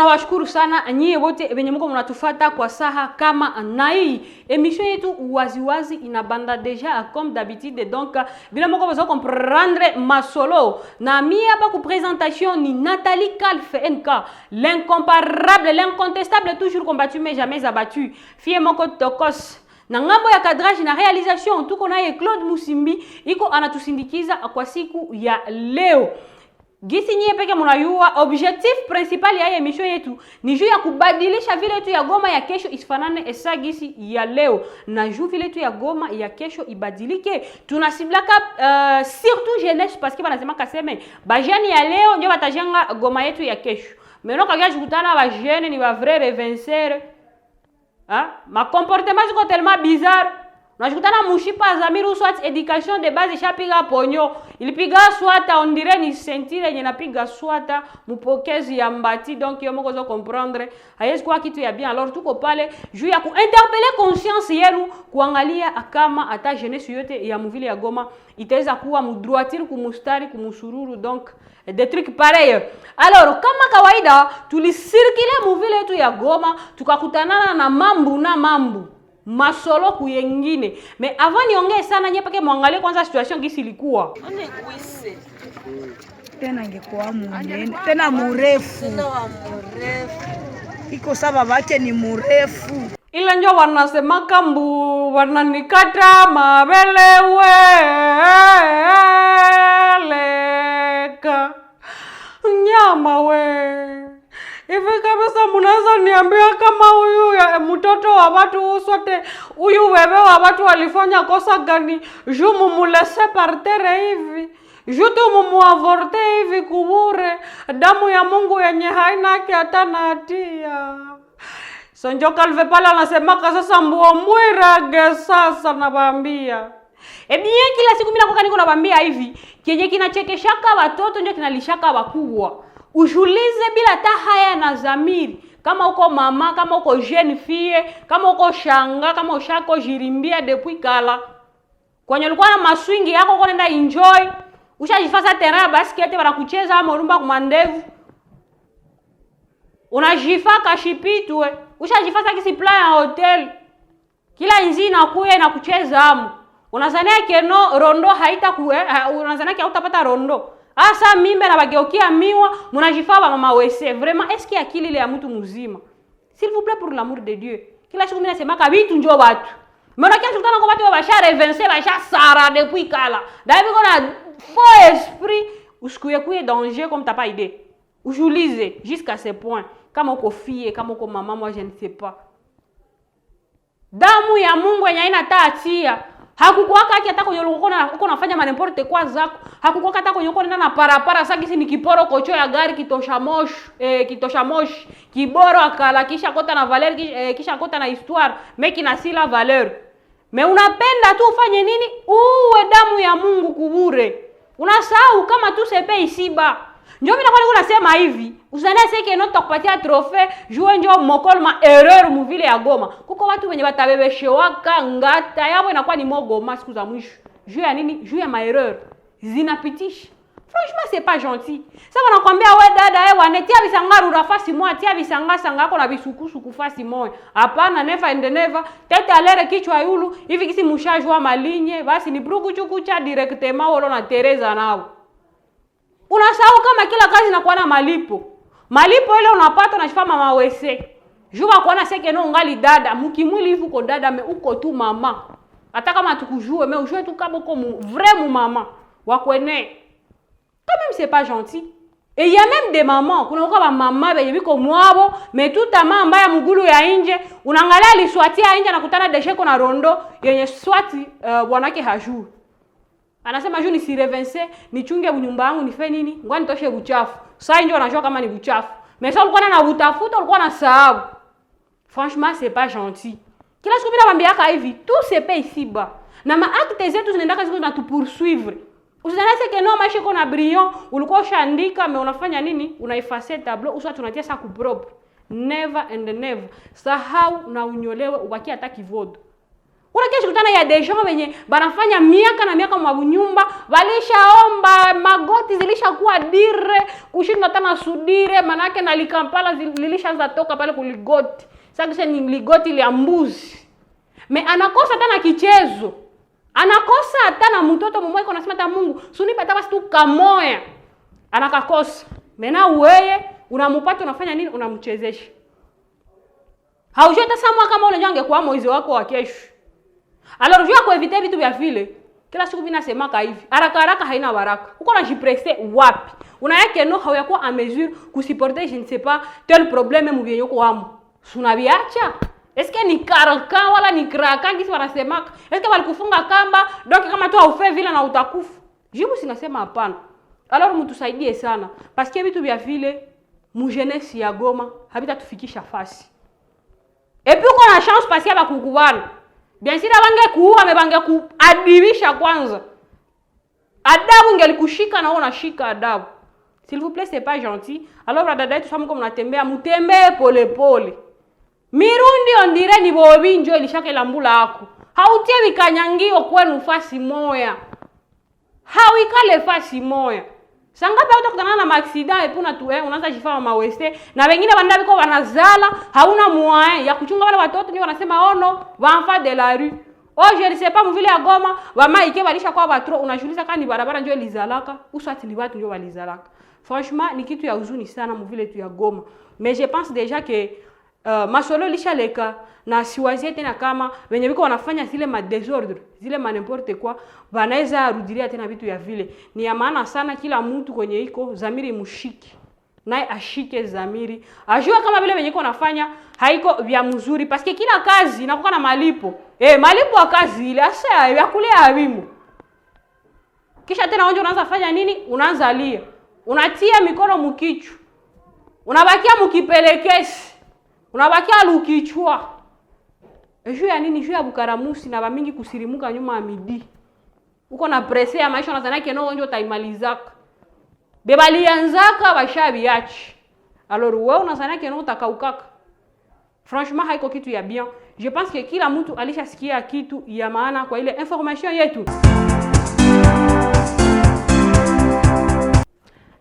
tunawashukuru sana nyie wote wenye mko mnatufuata kwa saha kama na hii emission yetu waziwazi inabanda deja comme d'habitude. Donc bila mko besoin comprendre masolo na mie hapa ku présentation ni Nathalie Kalf NK, l'incomparable, l'incontestable, toujours combattu mais jamais abattu. Fie moko tokos na ngambo ya cadrage na réalisation tuko naye Claude Musimbi iko anatusindikiza kwa siku ya leo. Gisi nyie peke mnayua objectif principal ya emission yetu ni juu ya kubadilisha vile yetu ya Goma ya kesho isifanane esa gisi ya leo, na juu vile yetu ya Goma ya kesho ibadilike. Tunasiblaka surtout jeunesse parce que banasema kaseme bajani ya leo ndio batajenga Goma yetu ya kesho. Meno kagya jukutana ba jeune ni ba vrai revenceur. Ma comportement ziko tellement bizarre. Unajikutana mushipa Zamiru swat education de base ishapiga ponyo. Ilipiga swata on dirait ni sentire yenye napiga swata mupokezi ya mbati. Donc yo moko zo comprendre hayezi kwa kitu ya bien. Alors tuko pale juu ya kuinterpeller conscience yenu kuangalia kama ata jeunesse yote ya muvile ya Goma itaweza kuwa mudroitire kumustari kumusururu. Donc des trucs pareils. Alors kama kawaida tulisirkile muvile yetu ya Goma tukakutanana na mambu masolo kuyengine. Mais avant niongee sana nyepeke muangalie kwanza situation gisi ilikuwa. Tena ingekuwa munene, tena murefu. Iko sababu yake ni murefu. Ila njo wanasema kambu wananikata mabeleweleka nyama we. Hivi kabisa mnaweza niambia kama huyu mtoto wa watu sote huyu wewe wa watu walifanya kosa gani juu mumulese par terre hivi? Juu tu mumuavorte hivi kubure damu ya Mungu yenye haina yake hata na hatia. Sanjo Kalve pale anasema sasa mbuo mwirage sasa nawaambia. Bien kila siku mimi nakoka niko nawaambia hivi, kenye kinachekeshaka watoto ndio kinalishaka wakubwa. Ujulize bila ta haya na zamiri. Kama uko mama, kama uko jeune fille, kama uko shanga, kama ushako jirimbia depuis kala. Kwenye ulikuwa na maswingi yako uko nenda enjoy. Ushajifasa terrain basket wanakucheza ama rumba kumandevu. Unajifaka shipitwe. Ushajifasa kisi plan ya hotel. Kila inzi inakuya na kucheza amu. Unazania keno rondo haita unazania kia utapata rondo. Asa mimbe na bageukia miwa munajifaa mama wese. Vraiment est-ce qu'il y a akili ile ya mtu mzima? S'il vous plaît pour l'amour de Dieu. Kila siku mimi nasema kabitu njoo watu. Mbona kia tukutana kwa watu basha revenser basha sara depuis kala. D'ailleurs kuna faux esprit usikuye kuye danger comme t'as pas idée. Ujulize jusqu'à ce point. Kama uko fille, kama uko mama, moi je ne sais pas. Damu ya Mungu yenye haina taatia. Hakukuwaka haki hata kwenye uko nafanya n'importe quoi zako. Hakukuwaka hata kwenye uko nenda na parapara sasa gisi ni kiporo kocho ya gari kitosha moshi, kiboro akala kisha kota na valeur kisha kota na histoire, mais kina sila valeur. Mais unapenda tu ufanye nini? Uwe damu ya Mungu kubure. Unasahau kama tu sepe isiba. Ndio mimi nakuwa nasema hivi, usana seke nota kupatia trophée, jouer ndio mokolma erreur mu vile ya Goma. Kuko watu wenye batabebeshewaka ngata yao inakuwa ni mogoma siku za mwisho. Juu ya nini? Juu ya maerreur. Zinapitisha. Franchement c'est pas gentil. Sasa wanakuambia wewe dada wanetia bisangaru rafasi moja, tia bisanga sanga yako na bisukusu kufasi moja. Hapana, never and never. Tete alere kichwa yulu, hivi kisi mushajwa malinye, basi ni bruku chukucha directement wala na Teresa nao. Unasahau kama kila kazi inakuwa na malipo. Malipo ile unapata unashika mama wese. Juba kuona seke no ngali dada, mukimwili hivi uko dada me uko tu mama. Hata kama tukujue me ujue tu kama uko vrai mu mama. Wakwene. Quand même c'est pas gentil. Et il y a même des mamans, kuna uko ba mama benye biko mwabo, mais tout ama mbaya mugulu ya nje, unaangalia liswatia nje na kutana desheko na rondo yenye swati bwanake hajui. Anasema juu nisirevense, nichunge nyumba yangu nife nini? Ngoja nitoshe uchafu. Sasa ndio anajua kama ni uchafu. Mais ça ulikuwa na utafuta, ulikuwa na sababu. Franchement, c'est pas gentil. Kila siku mimi nawaambia hivi, tout se paye ici-bas. Na maakte zetu zinaendaka siku na poursuivre. Usinanase que non maisha iko na brillant, ulikuwa ushaandika mais unafanya nini? Unaeffacer tableau, usha tunatia ça ku propre. Never and never. Sahau na unyolewe ubaki hata kivodo. Unakia shikutana ya deja wenye banafanya miaka na miaka mwabunyumba, walishaomba magoti zilishakuwa dire, kushinda tena sudire, manake na likampala lilishaanza toka pale kuligoti. Sasa ni ligoti ile mbuzi. Me anakosa tena kichezo. Anakosa tena mtoto mmoja kwa nasema ta Mungu, sunipa hata basi tu kamoya. Anakakosa. Mena wewe unampata unafanya nini? Unamchezesha. Haujui hata samwa kama ule nyange kwa moizi wako wa kesho. Alors jua kwa eviter vitu vya vile. Kila siku mimi nasema hivi. Haraka haraka haina baraka. Uko na jipresse wapi? Unayake no hayakuwa a mesure kusupporter je ne sais pas tel problème mu vyenyo kwa amu. Sunaviacha? Est-ce que ni karaka wala ni kraka ngisi wanasemaka? Est-ce que walikufunga kamba donc kama tu haufe vile na utakufa? Jibu sinasema hapana. Alors mtusaidie sana parce que vitu vya vile mu jeunesse ya Goma habita tufikisha fasi. Et puis uko na chance parce que bakukubana. Bien sûr bange kuua mebange kuadibisha kwanza. Adabu ngelikushika na unashika adabu. S'il vous plaît, c'est pas gentil. Alors dada tu famu comme unatembea mutembee pole pole. Mirundi ondire ni bobi njo ilishaka lambula yako. Hautie vikanyangio kwenu fasi moya. Hawikale fasi moya. Sangapi utakutana na accident et puis unaanza jifanya maweste na wengine bandabi kwa wanazala hauna moyen ya kuchunga wale watoto ndio wanasema ono vanfa de la rue. Oh je ne sais pas mvile ya Goma wama ike balisha kwa batro unajuliza kani barabara ndio lizalaka uswati libatu ndio walizalaka. Franchement ni kitu ya huzuni sana mvile tu ya Goma. Mais je pense déjà que masolo lishaleka na siwazie tena kama wenye biko wanafanya zile ma désordre zile ma n'importe quoi wanaweza rudilia tena vitu ya vile. Ni ya maana sana kila mtu kwenye iko zamiri mushiki naye ashike zamiri ajue kama vile wenye iko nafanya haiko vya mzuri parce que kila kazi inakuwa na malipo malipo ya kazi ile asa ya kulia habimu kisha tena onjo unaanza fanya nini unaanza lia unatia mikono mkichu unabakia mkipelekesi unabakia lukichwa. Juu ya nini? Juu ya bukaramusi na bamingi kusirimuka nyuma ya midi. Uko na presse ya maisha unadhani keno ndio utaimalizaka. Bebalianzaka bashabiachi. Alors wewe unadhani keno utakaukaka. Franchement haiko kitu ya bien. Je pense que kila mtu alishasikia kitu ya maana kwa ile information yetu.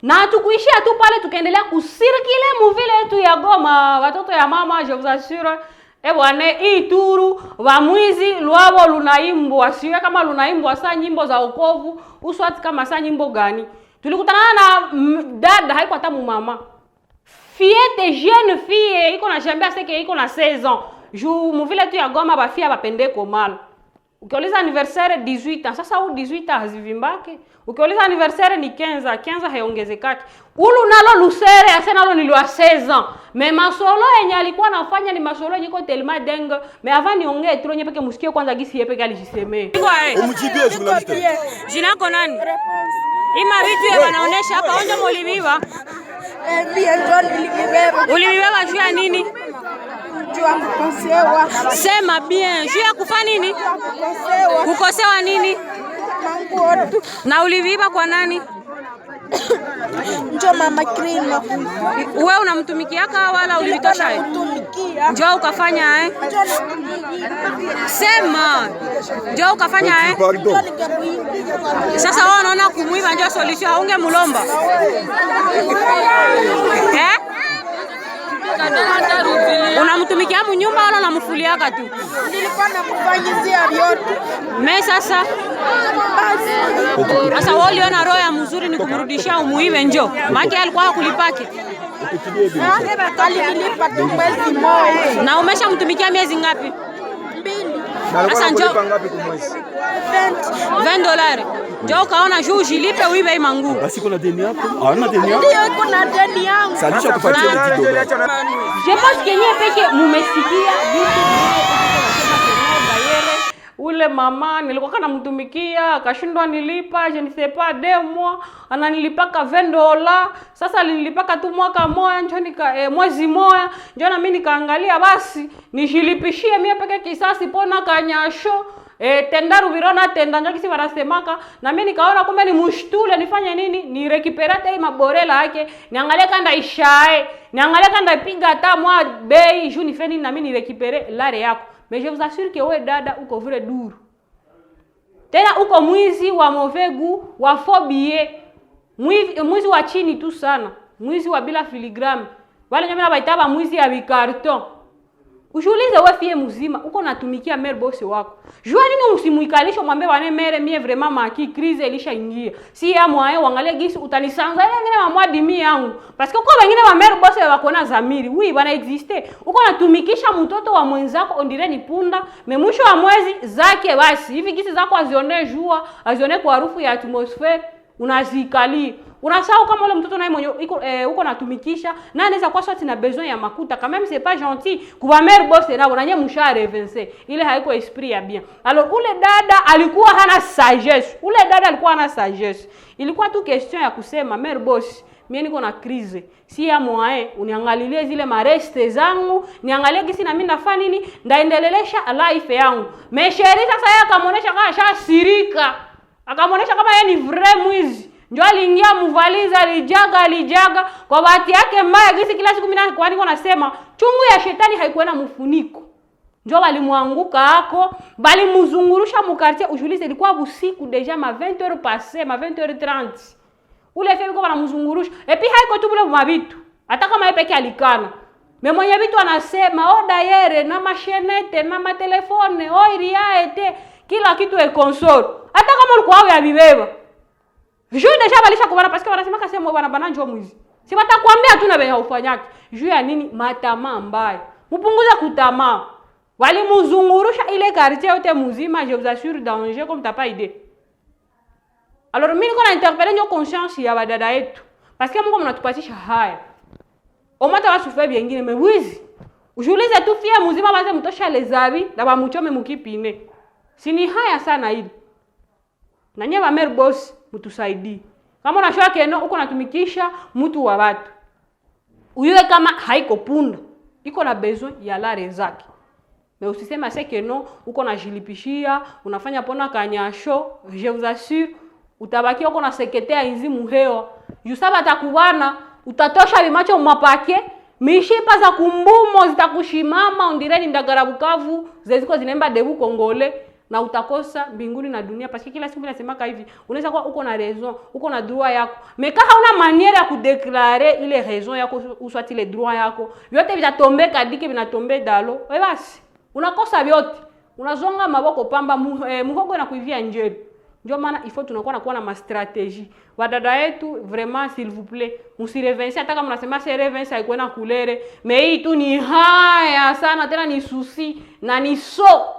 Na tukuishia tu pale tukaendelea kusirikile muvile yetu ya Goma watoto ya mama je vous assure bwana hii turu wa mwizi lwabo lunaimbwa siwe kama lunaimbwa saa nyimbo za wokovu uswati kama saa nyimbo gani tulikutana na dada haiko hata mama fille jeune fille iko na jambia seke iko na 16 ans ju muvile yetu ya Goma ba fille bapende komala ukiuliza anniversaire 18 ans sasa au 18 ans hazivimbake ukiuliza anniversaire ni 15 haiongezekaki ulu nalo lusere asa nalo niliwa 16 ans mais masolo yenye alikuwa anafanya ni masolo yenye ko tellement dingue mais avant niongee tu nye peke musikie kwanza gisi yepe kalijisemee umjibie journaliste jina ko nani ima vitu wanaonesha hapa onja moliviva uliviva juu ya nini sema bien juu ya kufa nini kukosewa nini na uliviva kwa nani njo mama Krima wewe unamtumikiaka wala ulivitosha njoo ukafanya sema njoo ukafanya sasa wewe unaona kumuiva njoo solution aunge mulomba unamtumikia mnyumba wala unamfuliaka tu nilikuwa namfanyizia vyote mimi sasa wewe uliona roho ya mzuri ni kumrudishia umuive njoo maana alikuwa kulipake alinilipa tu mwezi mmoja na umeshamtumikia miezi ngapi 2 sasa njoo ngapi kwa mwezi $20 njoo kaona juu jilipe uive hii mangu basi kuna deni yako hauna deni yako ndio iko na deni yangu salisha kupatia $10 je pense que nyie peke mumesikia vitu ule mama nilikuwa kana mtumikia akashindwa nilipa je ne sais pas 2 mois ananilipaka $20 sasa alinilipaka tu mwaka moja njoo mwezi moja njoo na mimi nikaangalia basi nishilipishie mimi peke kisasi pona kanyasho tendaru virona tenda njoo kisi wanasemaka na mimi nikaona kumbe ni mshtule nifanye nini ni recuperate hii maborela yake niangalie kanda ishae niangalie kanda ipiga hata mwa bei juu nifanye na mimi ni recupere lare yako Mais je vous assure que wewe dada uko vrai duru. Tena uko mwizi wa mauvais goût, wa phobie. Mwizi wa chini tu sana. Mwizi wa bila filigrame. Wale nyama baitaba mwizi ya bikarton. Ujiulize wewe fie mzima uko natumikia mère boss wako. Jua nini usimuikalisha mwambie wane mere mie vraiment maki crise ilishaingia. Si ya mwae uangalie gisi utanisanza ile ngine mamwa dimi yangu. Parce que uko wengine wa mère boss wako na zamiri. Oui, bana existe. Uko natumikisha mtoto wa mwenzako ondire ni punda, mwisho wa mwezi zake basi. Hivi gisi zako azione jua, azione kwa harufu ya atmosphere, unazikali. Unasahau kama ule mtoto naye mwenye uko natumikisha na anaweza kwa sorti na besoin ya makuta quand même c'est pas gentil kwa mère boss na unanye mshahara revense ile haiko esprit ya bien. Alors ule dada alikuwa hana sagesse. Ilikuwa tu question ya kusema mère boss mimi niko na crise. Si ya mwae uniangalilie zile mareste zangu, niangalie gisi na mimi nafanya nini, ndaendelelesha life yangu. Mais chérie sasa yeye akamonesha kama shasirika. Akamonesha kama yeye ni vrai mwizi. Ndio aliingia mvaliza alijaga kwa bahati yake mbaya gisi kila siku mimi kwa nini nasema chungu ya shetani haikuwa na mfuniko. Ndio walimwanguka hako, bali mzungurusha mkartia ujulize ilikuwa usiku deja ma 20h passé, ma 20h30. Ule femi kwa wanamzungurusha. Et puis haiko tu bule mabitu. Hata kama yeye peke alikana. Mais mwenye vitu anasema dayere na mashenete na matelefone, iriaete, kila kitu e console. Hata kama ulikuwa ya bibeba. Juu deja balisha kubana parce que wanasema kasema bwana bananjo mwizi. Si watakwambia tu na benya ufanyaki. Juu ya nini matamaa mbaya. Mpunguza kutamaa. Walimuzungurusha ile quartier yote mzima, je vous assure danger comme t'as pas idée. Alors mimi niko na interpeller nyo conscience ya badada yetu. Parce que Mungu mnatupatisha haya. Omata wasufe byengine mewizi. Ujulize tu fie mzima baze mtosha lezabi na bamuchome mukipine. Sini haya sana hili. Na nye ba mère boss mtusaidie. Kama unashwa keno uko natumikisha mtu wa watu. Uyue kama haiko punda. Iko na besoin ya lare zake. Mais usisema c'est que non uko na jilipishia, unafanya pona kanyasho, je vous assure utabaki uko na seketea hizi muheo. Yusaba takubana, utatosha bimacho mapake, mishipa za kumbumo zitakushimama ondireni ndagara Bukavu, zeziko zinemba debu Kongole na utakosa mbinguni na dunia parce que kila siku nasemaka hivi, unaweza kuwa uko na raison, uko na droit yako. Mais kama hauna manière ya kudeclarer ile raison yako uswati ile droit yako, vyote vitatombeka dike vinatombe dalo. Wewe basi unakosa vyote. Unazonga maboko pamba muhogo na kuivia njeri. Ndio maana il faut tunakuwa na strategie. Wadada yetu vraiment s'il vous plaît, msirevense hata kama mnasema c'est revense haiko na kulere, mais hii tu ni haya sana tena ni susi na ni so.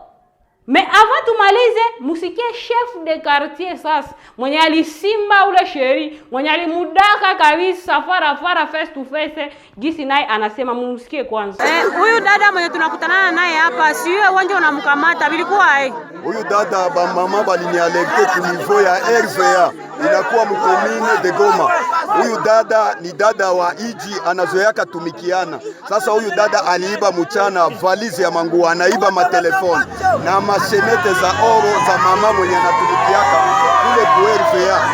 Mais avant tumalize musikie chef de quartier sasa mwenye alisimba ule sheri mwenye alimudaka kabisa fara face to face gisi naye anasema musikie kwanza. Huyu dada mwenye tunakutana naye hapa siwe wanje unamkamata bilikuwa Huyu dada ba mama balinialerte ku niveau ya RVA inakuwa mkomine de Goma. Huyu dada ni dada wa Iji anazoeaka tumikiana. Sasa huyu dada aliiba mchana valizi ya manguo, anaiba matelefoni na masenete za oro za mama mwenye anatumikiaka kule RVA.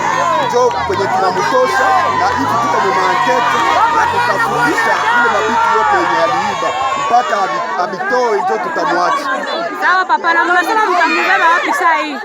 Njo kwenye tunamtosha na hivi tuko mwankete na kutafutisha ile mabitu yote yenye aliiba mpaka abitoe njo tutamwacha. Sawa papa, na mnasema mtamubeba wapi saa hii?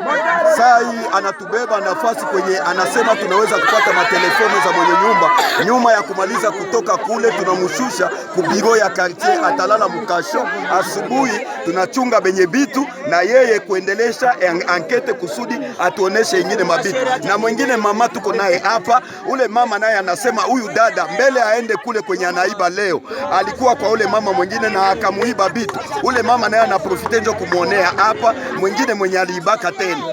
Saa hii anatubeba nafasi kwenye anasema tunaweza kupata matelefoni za mwenye nyumba. Nyuma ya kumaliza kutoka kule tunamshusha kubiro ya quartier, atalala mkasho. Asubuhi tunachunga benye bitu na yeye kuendelesha ankete kusudi atuoneshe ingine mabitu. Na mwingine mama tuko naye hapa, ule mama naye anasema huyu dada mbele aende kule kwenye anaiba leo. Alikuwa kwa ule mama mwingine na akamuiba bitu. Ule mama naye anaprofite njo kumuonea hapa mwingine mwenye aliibaka tena.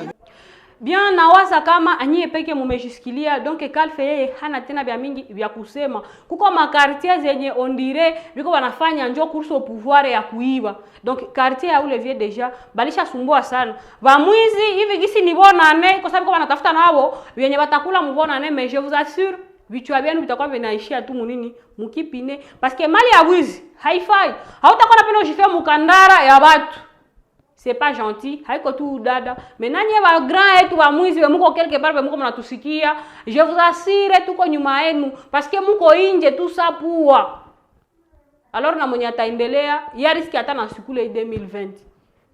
Bien nawaza kama anyie peke mumejisikilia donc Kalfe yeye hana tena vya mingi vya kusema. Kuko makartier zenye ondire biko wanafanya njo course au pouvoir ya kuiba. Donc quartier ya ule vie deja balisha sumbua sana. Vamwizi hivi gisi ni bonane kwa sababu wanatafuta nao wenye watakula mbonane, mais je vous assure vichwa vyenu vitakuwa vinaishia tu munini mukipine parce que mali ya wizi haifai. Hautakuwa napenda ujifia mukandara ya watu. C'est pas gentil, haiko tu dada. Maintenant nye ba grand etu ba mwizi we muko quelque part muko mnatusikia. Je vous assure tuko nyuma yenu parce que muko inje tu sapua. Alors na mwenye ataendelea ya riski hata na sikule 2020.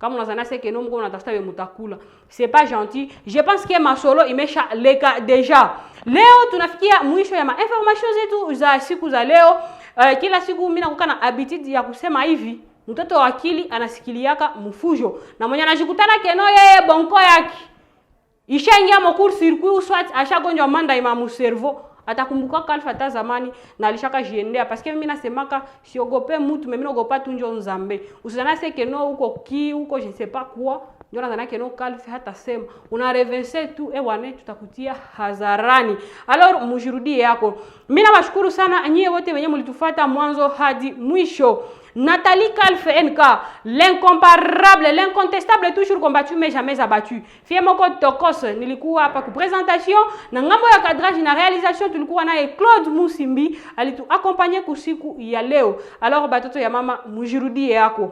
kama unazana seke no mko unatafuta we mutakula. C'est pas gentil. Je pense que masolo imesha leka deja. Leo tunafikia mwisho ya information zetu za siku za leo. Kila siku mimi nakuwa na habitude ya kusema hivi, mtoto wa akili anasikiliaka mfujo, na mwenye anajikutana keno yeye bonko yake ishaingia mo court circuit soit ashagonjwa manda ima mu cerveau, atakumbuka kalfa ta zamani na alishaka jiendea. Parce que mimi nasemaka siogope mtu, mimi naogopa tu njo nzambe. Usizana se keno huko huko je sais pas quoi, ndio nazana keno kalfa hata sema una reverse tu wane tutakutia hadharani. Alors mujirudie yako. Mimi nawashukuru sana nyie wote wenye mlitufuata mwanzo hadi mwisho. Nathalie Kalf NK, l'incomparable, l'incontestable, toujours combattu mais jamais abattu. Fiemoko Tokos, nilikuwa hapa ku presentation na ngambo ya cadrage na réalisation tulikuwa naye Claude Musimbi alitu accompagner kusiku ya leo. Alors batoto ya mama mujirudie yako.